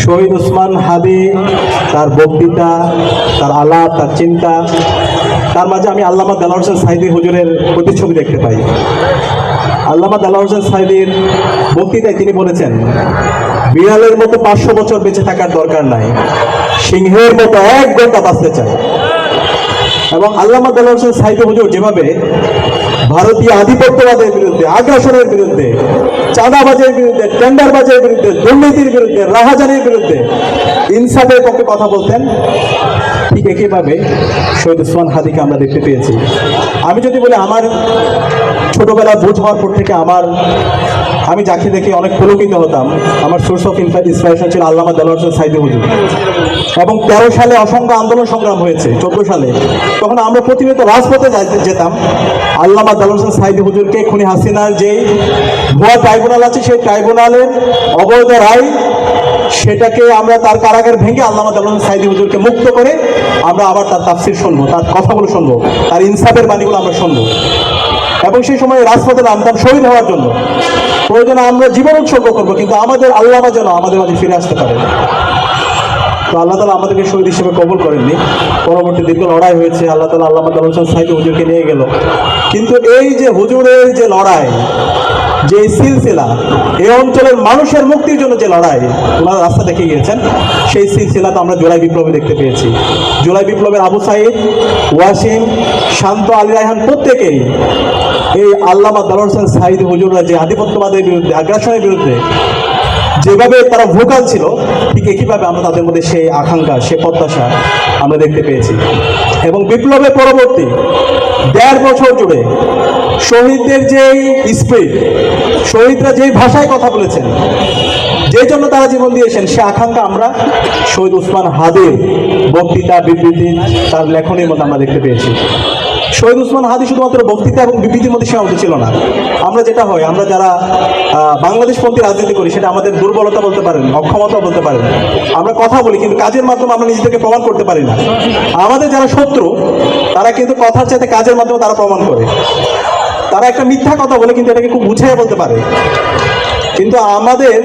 শহীদ ওসমান হাদি, তার বক্তৃতা, তার আলাপ, তার চিন্তা, তার মাঝে আমি আল্লামা দেলোয়ার হোসেন সাঈদী হুজুরের প্রতিচ্ছবি দেখতে পাই। আল্লামা দেলোয়ার হোসেন সাঈদীর বক্তৃতায় তিনি বলেছেন, বিড়ালের মতো 500 বছর বেঁচে থাকার দরকার নাই, সিংহের মতো 1 ঘন্টা বাঁচতে চায়। এবং আল্লামা দেলোয়ার হোসেন সাঈদী হুজুর যেভাবে ভারতীয় আধিপত্যবাদের বিরুদ্ধে, আগ্রাসনের বিরুদ্ধে, চাঁদাবাজের বিরুদ্ধে, টেন্ডারবাজের বিরুদ্ধে, দুর্নীতির বিরুদ্ধে, রাহাজানির বিরুদ্ধে ইনসাফের পক্ষে কথা বলতেন, ঠিক একইভাবে শহীদ ওসমান হাদিকে আমরা দেখতে পেয়েছি। আমি যদি বলি, আমার ছোটবেলা বুঝ হওয়ার পর থেকে আমি যাকে দেখে অনেক পুলকিত হতাম, আমার সোর্স অফ ইন্সপিরেশন ছিল আল্লামা দেলোয়ার হোসেন সাঈদী হুজুর। এবং 13 সালে অসংখ্য আন্দোলন সংগ্রাম হয়েছে, 14 সালে তখন আমরা প্রতিনিয়ত রাজপথে যেতাম। আল্লামা দেলোয়ার হোসেন সাঈদী হুজুরকে খুনি হাসিনার যে ভুয়া ট্রাইব্যুনাল আছে, সেই ট্রাইব্যুনালের অবৈধ রায়, সেটাকে আমরা তার কারাগার ভেঙে আল্লামা দেলোয়ার হোসেন সাঈদী হুজুরকে মুক্ত করে আমরা আবার তার তাফসীর শুনবো, তার কথাগুলো শুনবো, তার ইনসাফের বাণীগুলো আমরা শুনবো। এবং সেই সময় রাজপথে নামতাম শহীদ হওয়ার জন্য। প্রয়োজনে আমরা জীবন উৎসর্গ করবো, কিন্তু আমাদের আল্লামা যেন আমাদের মাঝে ফিরে আসতে পারে। তো আল্লাহ তাআলা আমাদেরকে শহীদ হিসেবে কবুল করেননি। পরবর্তী দীর্ঘ লড়াই হয়েছে, আল্লাহ তাআলা আল্লামা দেলোয়ার হোসেন সাঈদী হুজুরকে নিয়ে গেল। কিন্তু এই যে হুজুরের যে লড়াই, যে সিলসিলা, এই অঞ্চলের মানুষের মুক্তির জন্য যে লড়াই ওনারা রাস্তা দেখে গিয়েছেন, সেই সিলসিলাতে আমরা জুলাই বিপ্লবে দেখতে পেয়েছি। জুলাই বিপ্লবের আবু সাঈদ, ওয়াসিম, শান্ত, আলী রায়হান প্রত্যেকেই এই আল্লামা দেলোয়ার হোসেন সাঈদী হুজুররা যে আধিপত্যবাদের বিরুদ্ধে, আগ্রাসনের বিরুদ্ধে যেভাবে তারা ভোকাল ছিল, ঠিক একইভাবে আমরা তাদের মধ্যে সেই আকাঙ্ক্ষা, সেই প্রত্যাশা আমরা দেখতে পেয়েছি। এবং বিপ্লবের পরবর্তী 1.5 বছর জুড়ে শহীদদের যেই স্পিরিট, শহীদরা যেই ভাষায় কথা বলেছেন, যেই জন্য তারা জীবন দিয়েছেন, সে আকাঙ্ক্ষা আমরা শহীদ ওসমান হাদির বক্তৃতা, বিবৃতি, তার লেখনের মধ্যে আমরা দেখতে পেয়েছি। শহীদ ওসমান হাদি শুধুমাত্র বক্তৃতা এবং বিবৃতির মধ্যে সীমাবদ্ধ ছিল না। আমরা যেটা হয়, আমরা যারা বাংলাদেশপন্থী রাজনীতি করি, সেটা আমাদের দুর্বলতা বলতে পারেন, অক্ষমতা বলতে পারেন। আমরা কথা বলি, কিন্তু কাজের মাধ্যমে আমরা নিজেদেরকে প্রমাণ করতে পারি না। আমাদের যারা শত্রু, তারা কিন্তু কথার চাইতে কাজের মাধ্যমে তারা প্রমাণ করে। তারা একটা মিথ্যা কথা বলে, কিন্তু এটাকে খুব গুছিয়ে বলতে পারে। কিন্তু আমাদের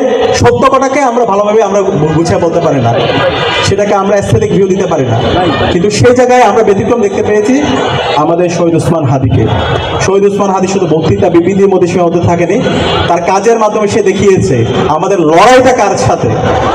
সত্য কথাকে আমরা ভালোভাবে গুছিয়ে বলতে পারি না, সেটাকে আমরা অ্যাস্থেটিক ভিউ দিতে পারি না। কিন্তু সেই জায়গায় আমরা ব্যতিক্রম দেখতে পেয়েছি আমাদের শহীদ ওসমান হাদিকে। শহীদ ওসমান হাদি শুধু বক্তৃতা, বিবৃতির মধ্যে সীমাবদ্ধ থাকেনি, তার কাজের মাধ্যমে সে দেখিয়েছে আমাদের লড়াইটা কার সাথে।